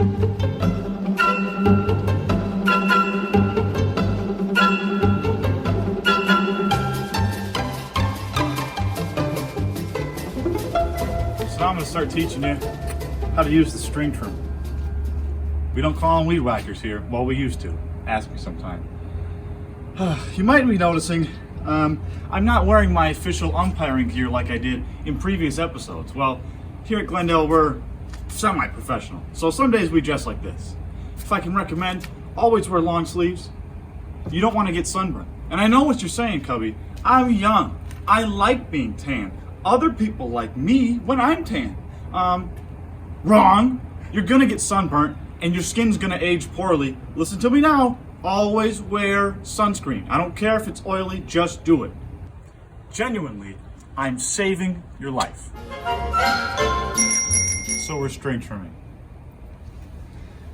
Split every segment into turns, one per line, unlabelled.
So now I'm going to start teaching you how to use the string trimmer. We don't call them weed whackers here. Well, we used to. Ask me sometime. You might be noticing I'm not wearing my official umpiring gear like I did in previous episodes. Well, here at Glendale, we're semi-professional. So some days we dress like this. If I can recommend, always wear long sleeves. You don't want to get sunburned. And I know what you're saying, Cubby. I'm young. I like being tan. Other people like me when I'm tan. Wrong. You're gonna get sunburnt and your skin's gonna age poorly. Listen to me now. Always wear sunscreen. I don't care if it's oily, just do it. Genuinely, I'm saving your life. So we're string trimming.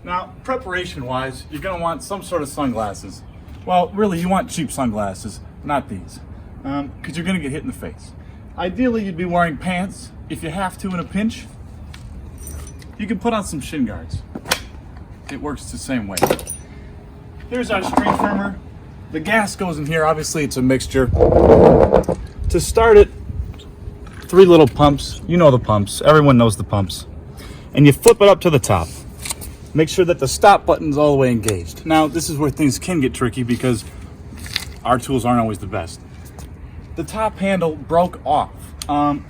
Now, preparation-wise, you're gonna want some sort of sunglasses. Well, really, you want cheap sunglasses, not these, because you're gonna get hit in the face. Ideally, you'd be wearing pants. If you have to in a pinch, you can put on some shin guards. It works the same way. Here's our string trimmer. The gas goes in here. Obviously, it's a mixture. To start it, 3 little pumps. You know the pumps. Everyone knows the pumps. And you flip it up to the top. Make sure that the stop button's all the way engaged. Now, this is where things can get tricky because our tools aren't always the best. The top handle broke off.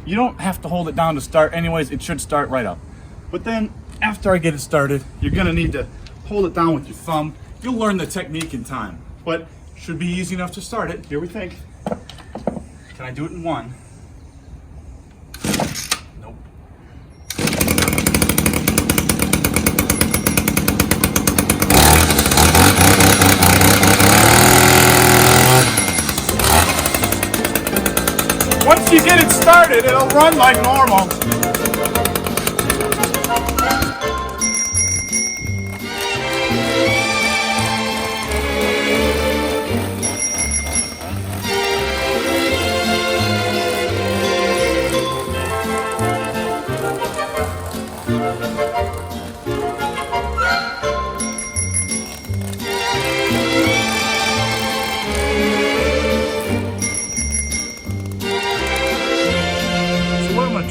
You don't have to hold it down to start anyways. It should start right up. But then, after I get it started, you're gonna need to hold it down with your thumb. You'll learn the technique in time, but should be easy enough to start it. Here we think. Can I do it in 1? Nope. Once you get it started, it'll run like normal.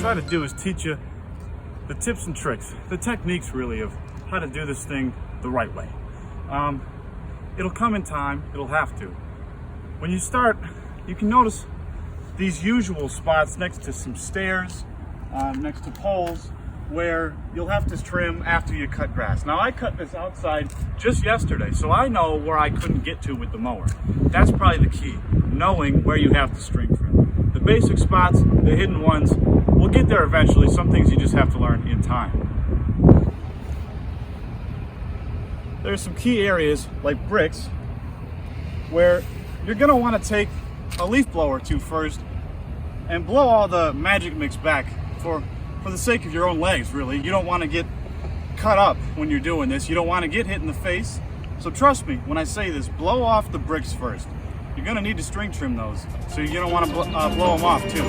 Try to do is teach you the tips and tricks, the techniques really of how to do this thing the right way. It'll come in time, it'll have to. When you start, you can notice these usual spots next to some stairs, next to poles, where you'll have to trim after you cut grass. Now I cut this outside just yesterday, so I know where I couldn't get to with the mower. That's probably the key, knowing where you have to string trim. The basic spots, the hidden ones, we'll get there eventually. Some things you just have to learn in time. There's some key areas like bricks where you're gonna want to take a leaf blower or two first and blow all the magic mix back for the sake of your own legs, really. You don't want to get cut up when you're doing this. You don't want to get hit in the face. So trust me when I say this, blow off the bricks first. You're gonna need to string trim those, so you're gonna want to blow them off too.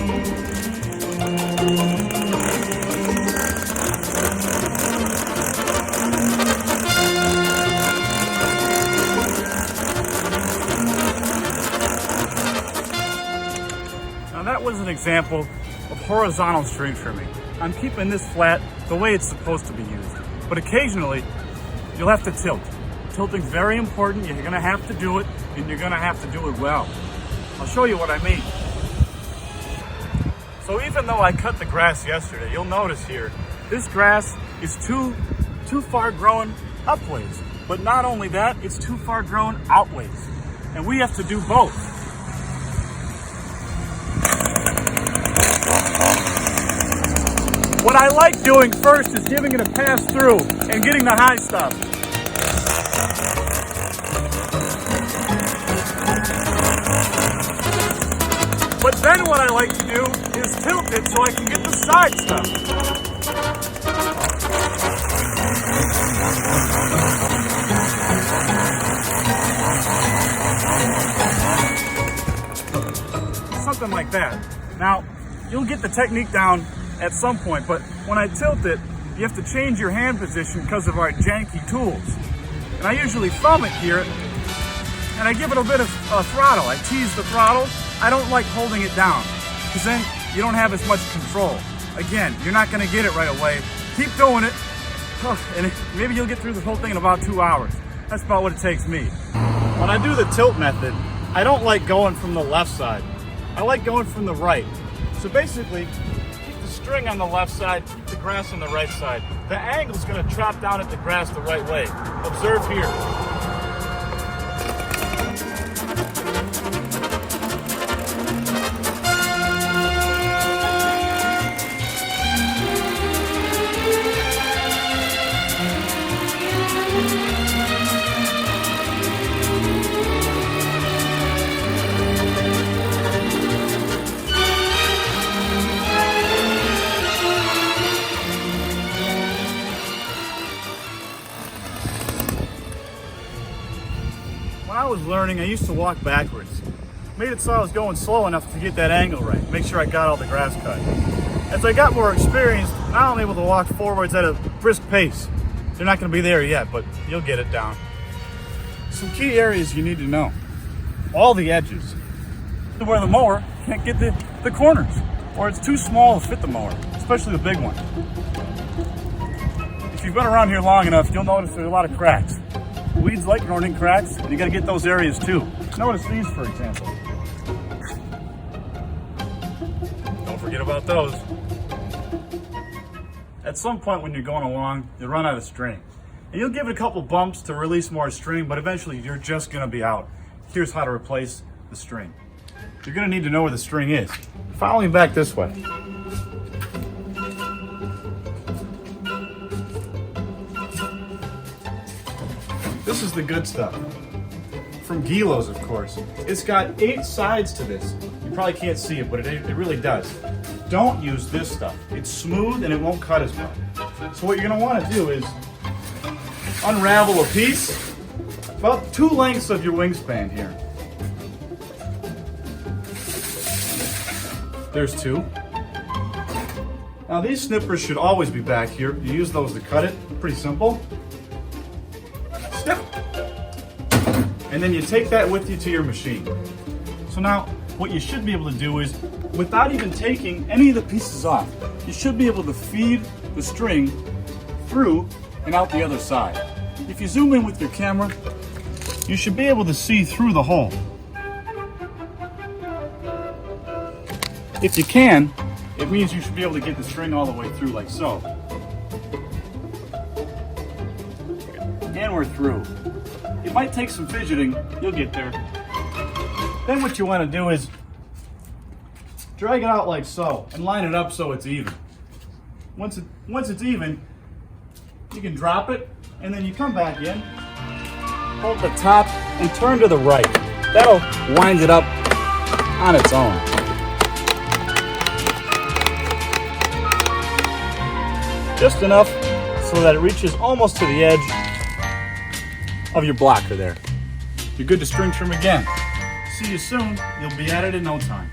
Now that was an example of horizontal string trimming. I'm keeping this flat the way it's supposed to be used, but occasionally you'll have to tilt. Tilting's very important. You're gonna have to do it, and you're gonna have to do it well. I'll show you what I mean. So even though I cut the grass yesterday, you'll notice here, this grass is too far grown upways. But not only that, it's too far grown outways. And we have to do both. What I like doing first is giving it a pass through and getting the high stuff. But then what I like to do is tilt it so I can get the side stuff. Something like that. Now, you'll get the technique down at some point, but when I tilt it, you have to change your hand position because of our janky tools. And I usually thumb it here, and I give it a bit of throttle. I tease the throttle. I don't like holding it down, because then you don't have as much control. Again, you're not gonna get it right away. Keep doing it, and maybe you'll get through this whole thing in about 2 hours. That's about what it takes me. When I do the tilt method, I don't like going from the left side. I like going from the right. So basically, keep the string on the left side, keep the grass on the right side. The angle's gonna trap down at the grass the right way. Observe here. When I was learning, I used to walk backwards. Made it so I was going slow enough to get that angle right, make sure I got all the grass cut. As I got more experienced, now I'm able to walk forwards at a brisk pace. They're not going to be there yet, but you'll get it down. Some key areas you need to know. All the edges. Where the mower can't get the corners, or it's too small to fit the mower, especially the big one. If you've been around here long enough, you'll notice there's a lot of cracks. Weeds like growing in cracks, and you gotta get those areas too. Notice these, for example. Don't forget about those. At some point when you're going along, you run out of string. And you'll give it a couple bumps to release more string, but eventually you're just gonna be out. Here's how to replace the string. You're gonna need to know where the string is. Follow me back this way. This is the good stuff. From Gilo's, of course. It's got 8 sides to this. You probably can't see it, but it really does. Don't use this stuff. It's smooth and it won't cut as well. So what you're gonna wanna do is unravel a piece, about 2 lengths of your wingspan here. There's 2. Now these snippers should always be back here. You use those to cut it, pretty simple. Snip. And then you take that with you to your machine. So now, what you should be able to do is, without even taking any of the pieces off, you should be able to feed the string through and out the other side. If you zoom in with your camera, you should be able to see through the hole. If you can, it means you should be able to get the string all the way through like so. And we're through. It might take some fidgeting, you'll get there. Then what you want to do is drag it out like so and line it up so it's even. Once it's even, you can drop it and then you come back in, hold the top and turn to the right. That'll wind it up on its own. Just enough so that it reaches almost to the edge of your blocker there. You're good to string trim again. See you soon. You'll be at it in no time.